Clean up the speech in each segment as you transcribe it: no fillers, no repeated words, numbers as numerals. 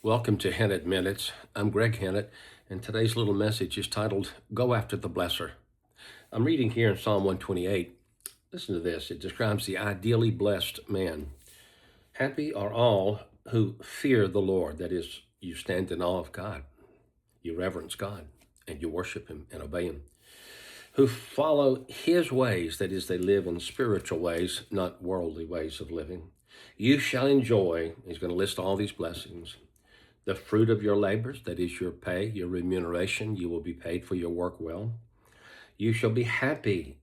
Welcome to Hennett Minutes. I'm Greg Hennett, and today's little message is titled Go After the Blesser. I'm reading here in Psalm 128. Listen to this. It describes the ideally blessed man. Happy are all who fear the Lord. That is, you stand in awe of God, you reverence God, and you worship Him and obey Him. Who follow His ways, that is, they live in spiritual ways, not worldly ways of living. You shall enjoy, he's going to list all these blessings, the fruit of your labors, that is your pay, your remuneration. You will be paid for your work well. You shall be happy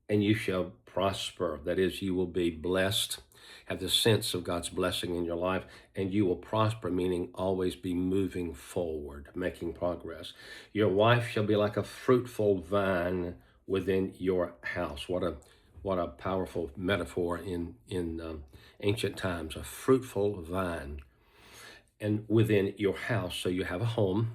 and you shall prosper. That is, you will be blessed, have the sense of God's blessing in your life, and you will prosper, meaning always be moving forward, making progress. Your wife shall be like a fruitful vine within your house. What a powerful metaphor in ancient times, a fruitful vine and within your house, so you have a home.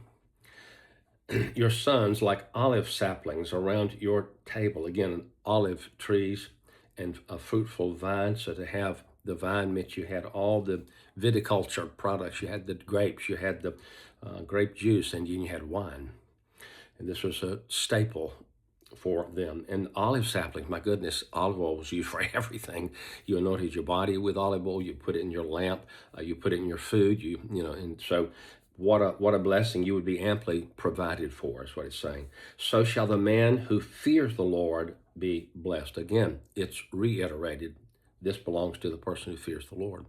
Your sons like olive saplings around your table. Again, olive trees and a fruitful vine. So to have the vine meant you had all the viticulture products. You had the grapes, you had the grape juice, and you had wine. And this was a staple for them. And olive saplings, my goodness, olive oil was used for everything. You anointed your body with olive oil. You put it in your lamp. You put it in your food. And so what a blessing. You would be amply provided for, is what it's saying. So shall the man who fears the Lord be blessed. Again, it's reiterated. This belongs to the person who fears the Lord.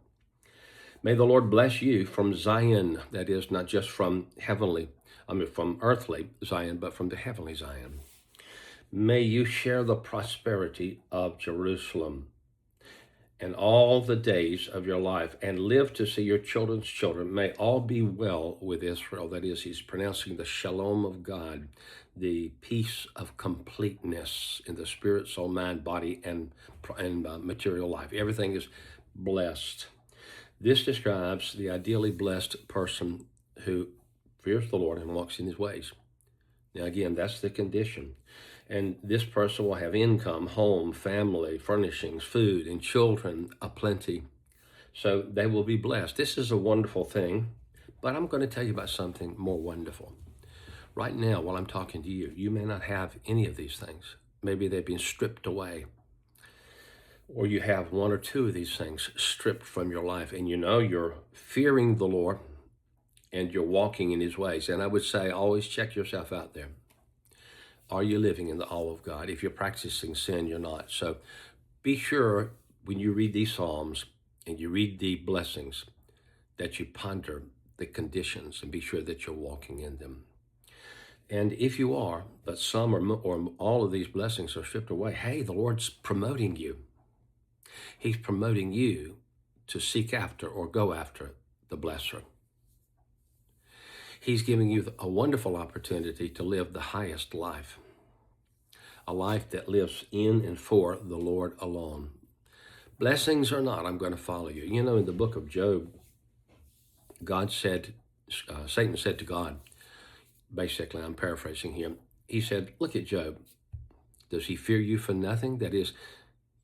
May the Lord bless you from Zion. That is, not just from from earthly Zion, but from the heavenly Zion. May you share the prosperity of Jerusalem and all the days of your life and live to see your children's children. May all be well with Israel. That is, he's pronouncing the shalom of God, the peace of completeness in the spirit, soul, mind, body, and material life. Everything is blessed. This describes the ideally blessed person who fears the Lord and walks in his ways. Now, again, that's the condition. And this person will have income, home, family, furnishings, food, and children aplenty. So they will be blessed. This is a wonderful thing, but I'm going to tell you about something more wonderful. Right now, while I'm talking to you, you may not have any of these things. Maybe they've been stripped away. Or you have one or two of these things stripped from your life, and you know you're fearing the Lord and you're walking in his ways. And I would say always check yourself out there. Are you living in the awe of God? If you're practicing sin, you're not. So be sure when you read these Psalms and you read the blessings that you ponder the conditions and be sure that you're walking in them. And if you are, but some or all of these blessings are stripped away, hey, the Lord's promoting you. He's promoting you to seek after or go after the blesser. He's giving you a wonderful opportunity to live the highest life, a life that lives in and for the Lord alone. Blessings or not, I'm going to follow you. You know, in the book of Job, Satan said to God, basically, I'm paraphrasing him, he said, look at Job. Does he fear you for nothing? That is,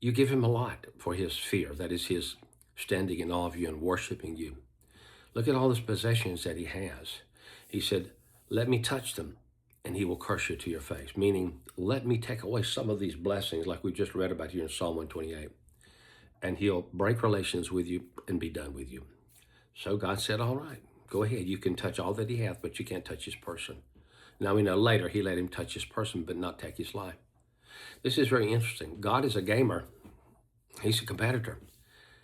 you give him a lot for his fear. That is his standing in awe of you and worshiping you. Look at all his possessions that he has. He said, let me touch them and he will curse you to your face. Meaning, let me take away some of these blessings like we just read about here in Psalm 128. And he'll break relations with you and be done with you. So God said, all right, go ahead. You can touch all that he hath, but you can't touch his person. Now we know later he let him touch his person, but not take his life. This is very interesting. God is a gamer. He's a competitor.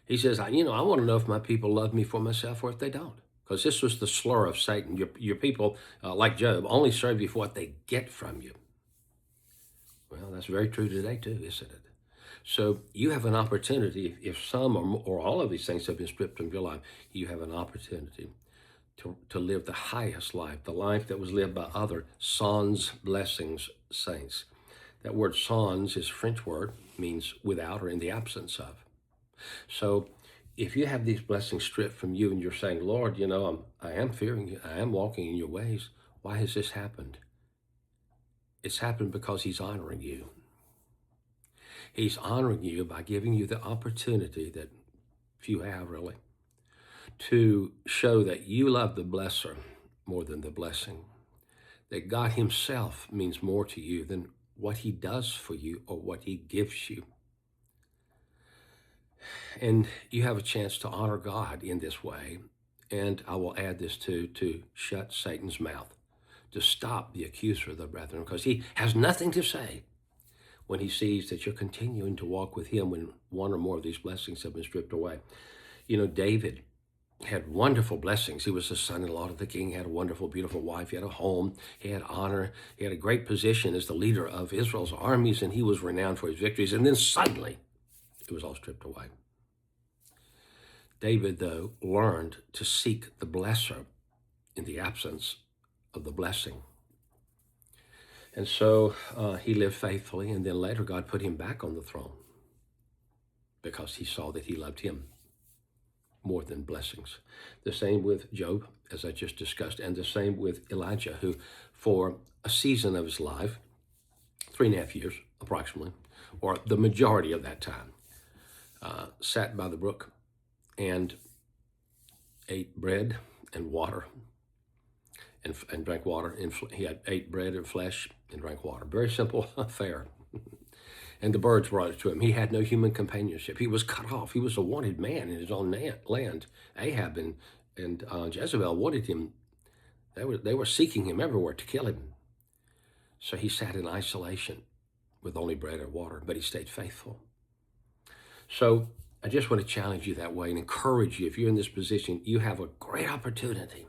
He says, I want to know if my people love me for myself or if they don't. Because this was the slur of Satan. Your people, like Job, only serve you for what they get from you. Well, that's very true today too, isn't it? So you have an opportunity, if some or all of these things have been stripped from your life, you have an opportunity to live the highest life, the life that was lived by other sans blessings saints. That word sans is a French word, means without or in the absence of. So if you have these blessings stripped from you and you're saying, Lord, I am fearing you, I am walking in your ways, why has this happened? It's happened because he's honoring you. He's honoring you by giving you the opportunity that few have really to show that you love the blesser more than the blessing, that God himself means more to you than what he does for you or what he gives you. And you have a chance to honor God in this way. And I will add this too, to shut Satan's mouth, to stop the accuser of the brethren, because he has nothing to say when he sees that you're continuing to walk with him when one or more of these blessings have been stripped away. You know, David had wonderful blessings. He was the son-in-law of the king, had a wonderful, beautiful wife. He had a home. He had honor. He had a great position as the leader of Israel's armies, and he was renowned for his victories. And then suddenly, it was all stripped away. David, though, learned to seek the blesser in the absence of the blessing. And so he lived faithfully, and then later God put him back on the throne because he saw that he loved him more than blessings. The same with Job, as I just discussed, and the same with Elijah, who for a season of his life, 3.5 years approximately, or the majority of that time, sat by the brook and ate bread and water and drank water. He ate bread and flesh and drank water. Very simple affair. And the birds brought it to him. He had no human companionship. He was cut off. He was a wanted man in his own land. Ahab and Jezebel wanted him. They were seeking him everywhere to kill him. So he sat in isolation with only bread and water, but he stayed faithful. So I just want to challenge you that way and encourage you. If you're in this position, you have a great opportunity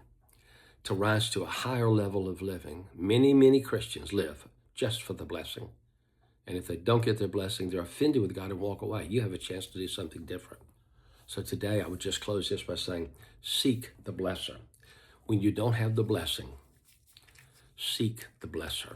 to rise to a higher level of living. Many, many Christians live just for the blessing. And if they don't get their blessing, they're offended with God and walk away. You have a chance to do something different. So today I would just close this by saying, seek the blesser. When you don't have the blessing, seek the blesser.